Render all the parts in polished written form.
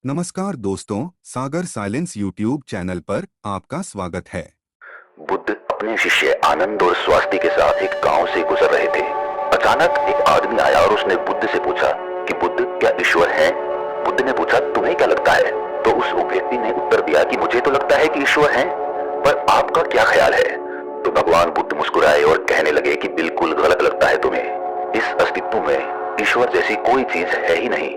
नमस्कार दोस्तों, सागर silence YouTube channel पर आपका स्वागत है। बुद्ध अपने शिष्य आनंद और स्वास्थ्य के साथ एक गांव से गुजर रहे थे। अचानक एक आदमी आया और उसने बुद्ध से पूछा कि बुद्ध क्या ईश्वर है? बुद्ध ने पूछा, तुम्हें क्या लगता है? तो उस व्यक्ति ने उत्तर दिया कि मुझे तो लगता है कि ईश्वर है, पर आपका क्या ख्याल है? तो भगवान बुद्ध मुस्कुराए और कहने लगे कि बिल्कुल गलत लगता है तुम्हें। इस अस्तित्व में ईश्वर जैसी कोई चीज है ही नहीं।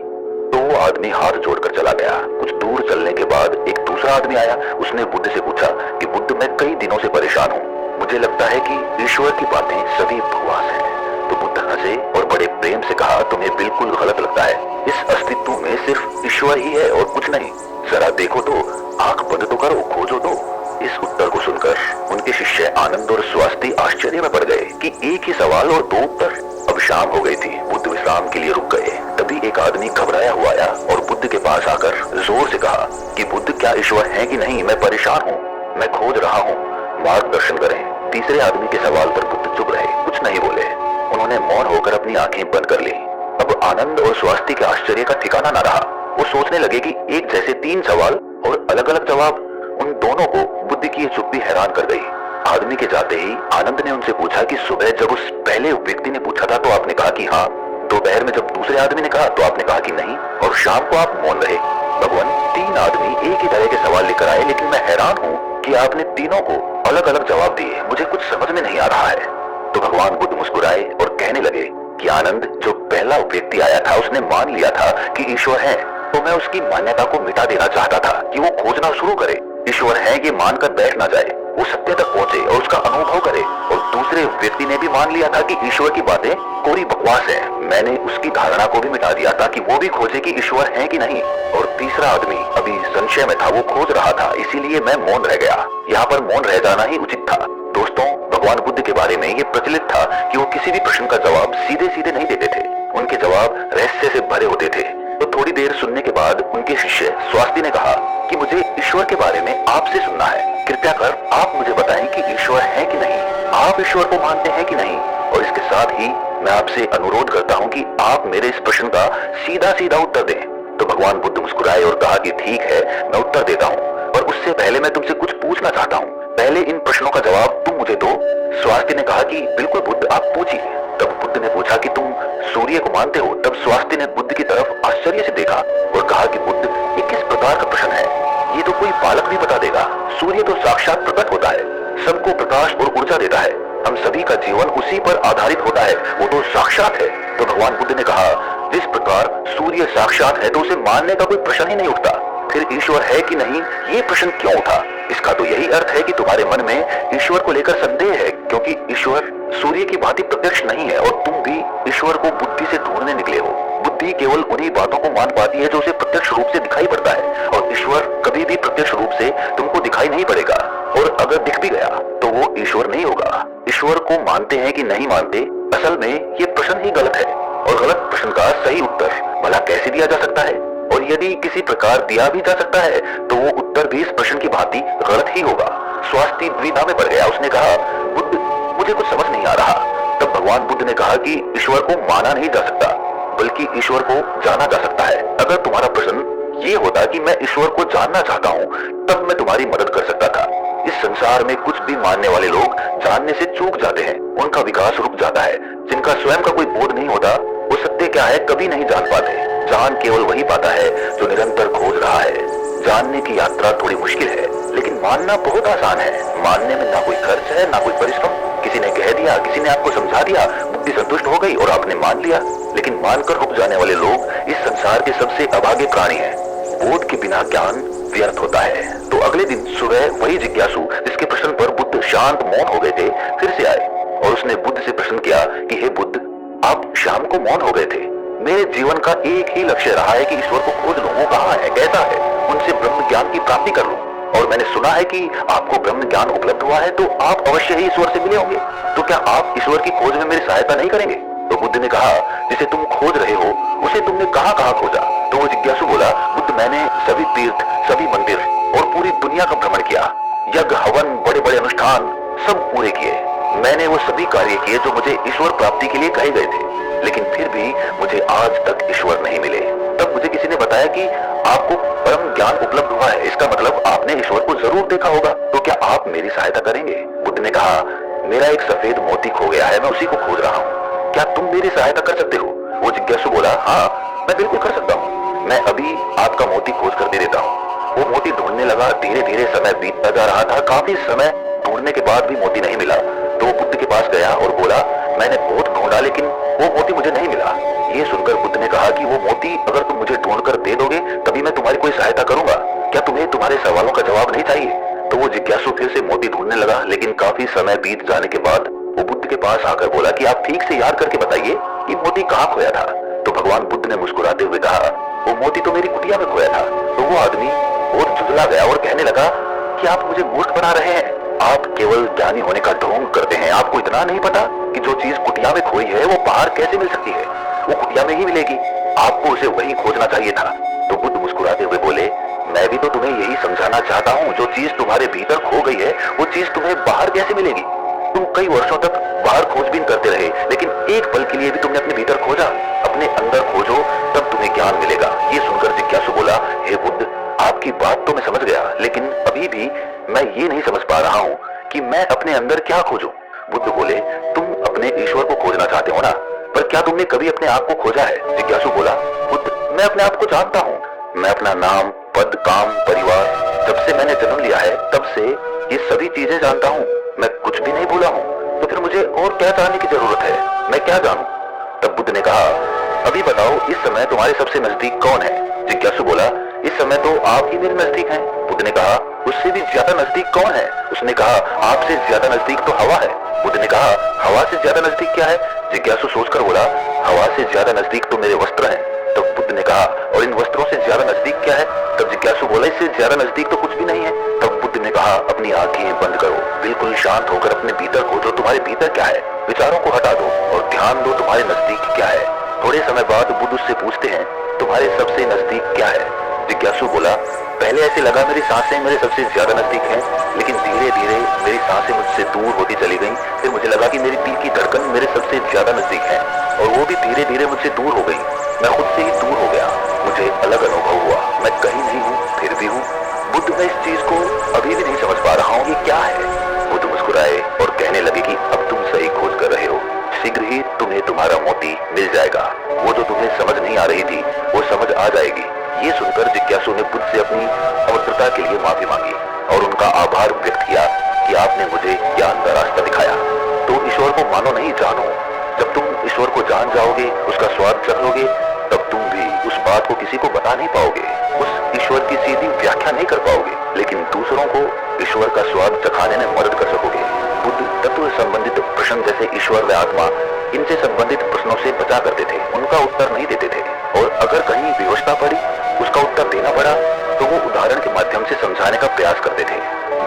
तो वो आदमी हाथ जोड़कर चला गया। कुछ दूर चलने के बाद एक दूसरा आदमी आया। उसने बुद्ध से पूछा कि बुद्ध, मैं कई दिनों से परेशान हूँ, मुझे लगता है कि ईश्वर की बातें सभी बकवास हैं। तो बुद्ध हंसे और बड़े प्रेम से कहा, तुम्हें बिल्कुल गलत लगता है। इस अस्तित्व में सिर्फ ईश्वर ही है और कुछ नहीं। जरा देखो तो, आंख बंद तो करो, खोजो तो। इस उत्तर को सुनकर उनके शिष्य आनंद और स्वास्थ्य आश्चर्य में पड़ गए कि एक ही सवाल और दो उत्तर। अब शाम हो गई थी। बुद्ध विश्राम के लिए रुक गए। तभी एक आदमी घबराया हुआ आया और बुद्ध के पास आकर जोर से कहा कि बुद्ध, क्या ईश्वर है कि नहीं? मैं परेशान हूँ, मैं खोज रहा हूँ, मार्गदर्शन करें। तीसरे आदमी के सवाल पर बुद्ध चुप रहे, कुछ नहीं बोले। उन्होंने मौन होकर अपनी आंखें बंद कर ली। अब आनंद और स्वास्थ्य के आश्चर्य का ठिकाना न रहा। वो सोचने लगे कि एक जैसे तीन सवाल और अलग अलग जवाब। उन दोनों को बुद्ध की ये चुप्पी हैरान कर गई। आदमी के जाते ही आनंद ने उनसे पूछा कि सुबह जब उस पहले व्यक्ति ने पूछा था तो आपने कहा कि हाँ, दोपहर में जब दूसरे आदमी ने कहा तो आपने कहा कि नहीं, और शाम को आप मौन रहे। भगवान, तीन आदमी एक ही तरह के सवाल लेकर आए, लेकिन मैं हैरान हूँ कि आपने तीनों को अलग अलग जवाब दिए। मुझे कुछ समझ में नहीं आ रहा है। तो भगवान बुद्ध मुस्कुराए और कहने लगे कि आनंद, जो पहला व्यक्ति आया था उसने मान लिया था कि ईश्वर है, तो मैं उसकी मान्यता को मिटा देना चाहता था कि वो खोजना शुरू करे। ईश्वर है ये मानकर बैठ ना जाए, वो सत्य तक पहुंचे और उसका अनुभव करे। और दूसरे व्यक्ति ने भी मान लिया था कि ईश्वर की बातें कोरी बकवास है। मैंने उसकी धारणा को भी मिटा दिया था कि वो भी खोजे कि ईश्वर है कि नहीं। और तीसरा आदमी अभी संशय में था, वो खोज रहा था, इसीलिए मैं मौन रह गया। यहाँ पर मौन रह जाना ही उचित था। दोस्तों, भगवान बुद्ध के बारे में ये प्रचलित था कि वो किसी भी प्रश्न का जवाब सीधे सीधे नहीं देते थे। उनके जवाब रहस्य से भरे होते थे। तो थोड़ी देर सुनने के बाद उनके शिष्य स्वास्थ्य ने कहा कि मुझे ईश्वर के बारे में आपसे सुनना है। कृपया कर आप मुझे बताएं कि ईश्वर है कि नहीं, आप ईश्वर को मानते हैं कि नहीं। और इसके साथ ही मैं आपसे अनुरोध करता हूं कि आप मेरे इस प्रश्न का सीधा सीधा उत्तर दें। तो भगवान बुद्ध मुस्कुराए और कहा कि ठीक है, मैं उत्तर देता हूँ, पर उससे पहले मैं तुमसे कुछ पूछना चाहता हूँ। पहले इन प्रश्नों का जवाब तुम मुझे दो। स्वास्थ्य ने कहा कि बिल्कुल बुद्ध, आप पूछिए। तब बुद्ध ने पूछा कि तुम सूर्य को मानते हो? तब स्वास्थ्य ने बुद्ध की तरफ आश्चर्य से देखा और कहा कि बुद्ध, ये किस प्रकार का प्रश्न है? ये तो कोई बालक भी बता देगा। सूर्य तो साक्षात प्रकट होता है, सबको प्रकाश और ऊर्जा देता है। हम सभी का जीवन उसी पर आधारित होता है, वो तो साक्षात है। तो भगवान बुद्ध ने कहा, जिस प्रकार सूर्य साक्षात है तो उसे मानने का कोई प्रश्न ही नहीं उठता। फिर ईश्वर है कि नहीं, ये प्रश्न क्यों उठा? इसका तो यही अर्थ है कि तुम्हारे मन में ईश्वर को लेकर संदेह है, क्योंकि ईश्वर सूर्य की भांति प्रत्यक्ष नहीं है और तुम भी ईश्वर को बुद्धि से ढूंढने निकले हो। बुद्धि केवल उन्हीं बातों को मान पाती है जो उसे प्रत्यक्ष रूप से दिखाई पड़ता है, और ईश्वर कभी भी प्रत्यक्ष रूप से तुमको दिखाई नहीं पड़ेगा। और अगर दिख भी गया तो वो ईश्वर नहीं होगा। ईश्वर को मानते हैं कि नहीं मानते, असल में ये प्रश्न ही गलत है। और गलत प्रश्न का सही उत्तर भला कैसे दिया जा सकता है? और यदि किसी प्रकार दिया भी जा सकता है तो वो उत्तर भी इस प्रश्न की भांति गलत ही होगा। स्वास्थ्य द्विधा में पड़ गया। उसने कहा, बुद्ध, मुझे कुछ समझ नहीं आ रहा। तब भगवान बुद्ध ने कहा कि ईश्वर को माना नहीं जा सकता, बल्कि ईश्वर को जाना जा सकता है। अगर तुम्हारा प्रश्न ये होता कि मैं ईश्वर को जानना चाहता हूँ, तब मैं तुम्हारी मदद कर सकता था। इस संसार में कुछ भी मानने वाले लोग जानने से चूक जाते हैं, उनका विकास रुक जाता है। जिनका स्वयं का कोई बोध नहीं होता, वो सत्य क्या है कभी नहीं जान पाते। जान केवल वही पाता है जो निरंतर खोज रहा है। जानने की यात्रा थोड़ी मुश्किल है, लेकिन मानना बहुत आसान है। मानने में ना कोई खर्च है, ना कोई परिश्रम। किसी ने कह दिया, किसी ने आपको समझा दिया, बुद्धि संतुष्ट हो गई और आपने मान लिया। लेकिन मानकर रुक जाने वाले लोग इस संसार के सबसे अभागे प्राणी हैं। बोध के बिना ज्ञान व्यर्थ होता है। तो अगले दिन सुबह वही जिज्ञासु जिसके प्रश्न पर बुद्ध शांत मौन हो गए थे, फिर से आए और उसने बुद्ध से प्रश्न किया कि हे बुद्ध, आप शाम को मौन हो गए थे। मेरे जीवन का एक ही लक्ष्य रहा है कि ईश्वर को खोज लूं, वो कहाँ है, कैसा है, उनसे ब्रह्म ज्ञान की प्राप्ति कर लूं। और मैंने सुना है कि आपको ब्रह्म ज्ञान उपलब्ध हुआ है, तो आप अवश्य ही ईश्वर से मिले होंगे। तो क्या आप ईश्वर की खोज में मेरी सहायता नहीं करेंगे? तो बुद्ध ने कहा, जिसे तुम खोज रहे हो उसे तुमने कहाँ कहाँ खोजा? तो वो जिज्ञासु बोला, बुद्ध, मैंने सभी तीर्थ, सभी मंदिर और पूरी दुनिया का भ्रमण किया। यज्ञ, हवन, बड़े बड़े अनुष्ठान सब पूरे किए। मैंने वो सभी कार्य किए जो मुझे ईश्वर प्राप्ति के लिए कहे गए थे, लेकिन फिर भी मुझे आज तक ईश्वर नहीं मिले। तब मुझे किसी ने बताया कि आपको परम ज्ञान उपलब्ध हुआ है, इसका मतलब आपने ईश्वर को जरूर देखा होगा, तो क्या आप मेरी सहायता करेंगे? बुद्ध ने कहा, मेरा एक सफेद मोती खो गया है, मैं उसी को खोज रहा हूँ, क्या तुम मेरी सहायता कर सकते हो? वो जिज्ञासु बोला, हाँ मैं बिल्कुल कर सकता हूँ, मैं अभी आपका मोती खोज कर दे देता हूँ। वो मोती ढूंढने लगा, धीरे धीरे समय बीतता जा रहा था, काफी समय ढूंढने के बाद भी मोती नहीं मिला, तो वो बुद्ध के पास गया और बोला, मैंने बहुत ढूंढा लेकिन वो मोती मुझे नहीं मिला। ये सुनकर बुद्ध ने कहा कि वो मोती अगर तुम मुझे ढूंढ कर दे दोगे तभी मैं तुम्हारी कोई सहायता करूंगा, क्या तुम्हें तुम्हारे सवालों का जवाब नहीं चाहिए? तो वो जिज्ञासु फिर से मोती ढूंढने लगा, लेकिन काफी समय बीत जाने के बाद वो बुद्ध के पास आकर बोला कि आप ठीक से याद करके बताइए कि मोती कहाँ खोया था? तो भगवान बुद्ध ने मुस्कुराते हुए कहा, वो मोती तो मेरी कुटिया में खोया था। तो वो आदमी और झुंझला गया और कहने लगा कि आप मुझे मूर्ख बना रहे हैं, आप केवल ज्ञानी होने का ढोंग करते हैं, आपको इतना नहीं पता कि जो चीज कुटिया में खोई है वो बाहर कैसे मिल सकती है, वो कुटिया में ही मिलेगी, आपको उसे वहीं खोजना चाहिए था। तो बुद्ध मुस्कुराते हुए बोले, मैं भी तो तुम्हें यही समझाना चाहता हूँ, जो चीज तुम्हारे भीतर खो गई है वो चीज तुम्हें बाहर कैसे मिलेगी? तुम कई वर्षों तक बाहर खोजबीन करते रहे, लेकिन एक पल के लिए भी तुमने अपने भीतर खोजा, अपने अंदर खोजो तब तुम्हें ज्ञान मिलेगा। ये सुनकर जिज्ञासु बोला, हे बुद्ध, आपकी बात तो मैं समझ गया, लेकिन अभी भी मैं ये नहीं समझ पा रहा हूँ कि मैं अपने अंदर क्या खोजूं। बुद्ध बोले, तुम अपने ईश्वर को खोजना चाहते हो ना, पर क्या तुमने कभी अपने आप को खोजा है? जिज्ञासु बोला, बुद्ध, मैं अपने आप को जानता हूँ, मैं अपना नाम, पद, काम, परिवार, जब से मैंने जन्म लिया है तब से ये सभी चीजें जानता हूँ, मैं कुछ भी नहीं भूला हूँ, तो फिर मुझे और क्या जानने की जरूरत है, मैं क्या जानूं? तब बुद्ध ने कहा, अभी बताओ इस समय तुम्हारे सबसे नजदीक कौन है? जिज्ञासु बोला, इस समय तो आप ही मेरे नजदीक हैं। बुद्ध ने कहा, उससे भी ज्यादा नजदीक कौन है? उसने कहा, आपसे ज्यादा नजदीक तो हवा है। बुद्ध ने कहा, हवा से ज्यादा नजदीक क्या है? जिज्ञासु सोचकर बोला, हवा से ज्यादा नजदीक तो मेरे वस्त्र हैं। तब बुद्ध ने कहा, और इन वस्त्रों से ज्यादा नजदीक क्या है? तब जिज्ञासु बोला, इससे ज्यादा नजदीक तो कुछ भी नहीं है। तब बुद्ध ने कहा, अपनी आंखें बंद करो, बिल्कुल शांत होकर अपने भीतर खोजो, तुम्हारे भीतर क्या है, विचारों को हटा दो और ध्यान दो तुम्हारे नजदीक क्या है। थोड़े समय बाद बुद्ध उससे पूछते हैं, तुम्हारे सबसे नजदीक क्या है? जिज्ञासु बोला, पहले ऐसे लगा मेरी सांसें मेरे सबसे ज्यादा नजदीक हैं, लेकिन धीरे धीरे मेरी सांसें मुझसे दूर होती चली गईं, फिर मुझे लगा कि मेरी दिल की धड़कन मेरे सबसे ज्यादा नजदीक है और वो भी धीरे धीरे मुझसे दूर हो गई, मैं खुद से ही दूर हो गया, मुझे अलग अनुभव हुआ, मैं कहीं नहीं हूँ फिर भी हूँ। बुद्ध, मैं इस चीज को अभी भी नहीं समझ पा रहा हूँ, ये क्या है? बुद्ध मुस्कुराए और कहने लगे कि अब तुम सही खोज कर रहे हो, शीघ्र ही तुम्हें तुम्हारा मोती मिल जाएगा, वो जो तुम्हें समझ नहीं आ रही थी वो समझ आ जाएगी। ये सुनकर जिज्ञासु ने बुद्ध से अपनी अभद्रता के लिए माफी मांगी और उनका आभार व्यक्त किया कि आपने मुझे ज्ञान का रास्ता दिखाया। तो ईश्वर को मानो नहीं, जानो। जब तुम ईश्वर को जान जाओगे, उसका स्वाद चख लोगे, तब तुम भी उस बात को किसी को बता नहीं पाओगे, उस ईश्वर की सीधी व्याख्या नहीं कर पाओगे, लेकिन दूसरों को ईश्वर का स्वाद चखाने में मदद कर सकोगे। बुद्ध तत्व संबंधित प्रश्न जैसे ईश्वर व आत्मा, इनसे संबंधित प्रश्नों से बचा करते थे, उनका उत्तर नहीं देते थे, और अगर कहीं विवशता पड़ी, उसका उत्तर देना पड़ा, तो वो उदाहरण के माध्यम से समझाने का प्रयास करते थे।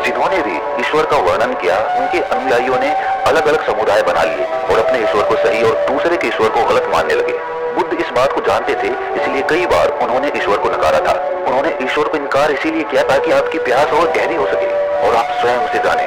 जिन्होंने भी ईश्वर का वर्णन किया, उनके अनुयायियों ने अलग अलग समुदाय बना लिए और अपने ईश्वर को सही और दूसरे के ईश्वर को गलत मानने लगे। बुद्ध इस बात को जानते थे, इसलिए कई बार उन्होंने ईश्वर को नकारा था। उन्होंने ईश्वर को इनकार इसीलिए किया ताकि आपकी प्यास और गहरी हो सके और आप स्वयं उसे जाने।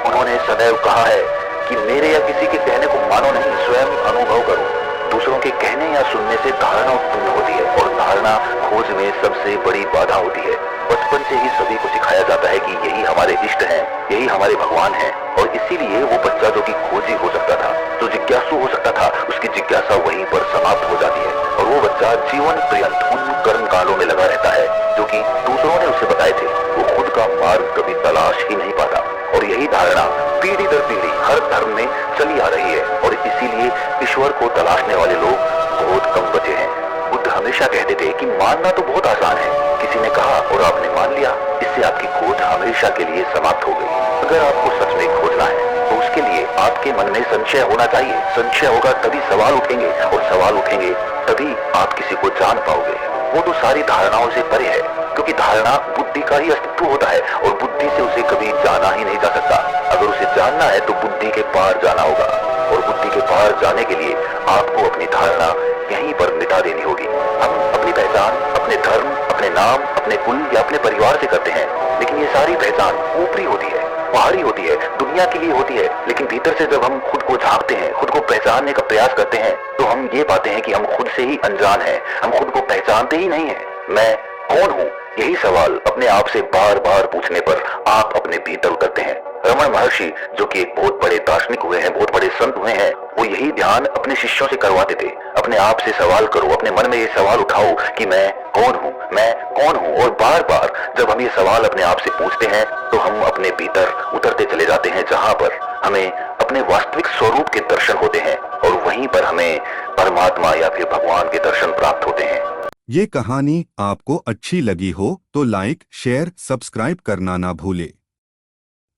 उन्होंने सदैव कहा है कि मेरे या किसी के कहने को मानो नहीं, स्वयं अनुभव करो। दूसरों के कहने या सुनने से धारणा उत्पन्न होती है और धारणा खोज में सबसे बड़ी बाधा होती है। बचपन से ही सभी को सिखाया जाता है कि यही हमारे इष्ट हैं, यही हमारे भगवान हैं, और इसीलिए वो बच्चा जो कि खोजी हो सकता था, जो जिज्ञासु हो सकता था, उसकी जिज्ञासा वहीं पर समाप्त हो जाती है और वो बच्चा जीवन पर्यंत उन कर्म कांडों में लगा रहता है जो कि दूसरों ने उसे बताए थे। वो खुद का मार्ग कभी तलाश ही नहीं पाता और यही धारणा पीढ़ी दर पीढ़ी हर धर्म में चली आ रही है और इसीलिए ईश्वर को तलाशने वाले लोग बहुत कम बचे हैं। बुद्ध हमेशा कहते थे कि मानना तो बहुत आसान है, किसी ने कहा और आपने मान लिया, इससे आपकी खोज हमेशा के लिए समाप्त हो गई। अगर आपको सच में खोजना है तो उसके लिए आपके मन में संशय होना चाहिए। संशय होगा तभी सवाल उठेंगे और सवाल उठेंगे तभी आप किसी को जान पाओगे। वो तो सारी धारणाओं से परे है, क्योंकि धारणा बुद्धि का ही अस्तित्व होता है और बुद्धि से उसे कभी जाना ही नहीं जा सकता। अगर उसे जानना है तो बुद्धि के पार जाना होगा और बुद्धि के पार जाने के लिए आपको अपनी धारणा यहीं पर मिटा देनी होगी। हम अपनी पहचान अपने धर्म, अपने नाम, अपने कुल या अपने परिवार से करते हैं, लेकिन ये सारी पहचान ऊपरी होती है, बाहरी होती है, दुनिया के लिए होती है। लेकिन भीतर से जब हम खुद को झांकते हैं, खुद को पहचानने का प्रयास करते हैं, तो हम ये पाते हैं कि हम खुद से ही अनजान हैं, हम खुद को पहचानते ही नहीं हैं। मैं कौन हूँ, यही सवाल अपने आप से बार बार पूछने पर आप अपने भीतर उतरते हैं। रमन महर्षि, जो कि एक बहुत बड़े दार्शनिक हुए हैं, बहुत बड़े संत हुए हैं, वो यही ध्यान अपने शिष्यों से करवाते थे। अपने आप से सवाल करो, अपने मन में ये सवाल उठाओ कि मैं कौन हूँ, मैं कौन हूँ। और बार बार जब हम ये सवाल अपने आप से पूछते हैं तो हम अपने भीतर उतरते चले जाते हैं, जहां पर हमें अपने वास्तविक स्वरूप के दर्शन होते हैं और वहीं पर हमें परमात्मा या फिर भगवान के दर्शन प्राप्त होते हैं। ये कहानी आपको अच्छी लगी हो तो लाइक, शेयर, सब्सक्राइब करना ना भूले।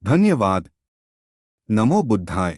धन्यवाद। नमो बुद्धाय।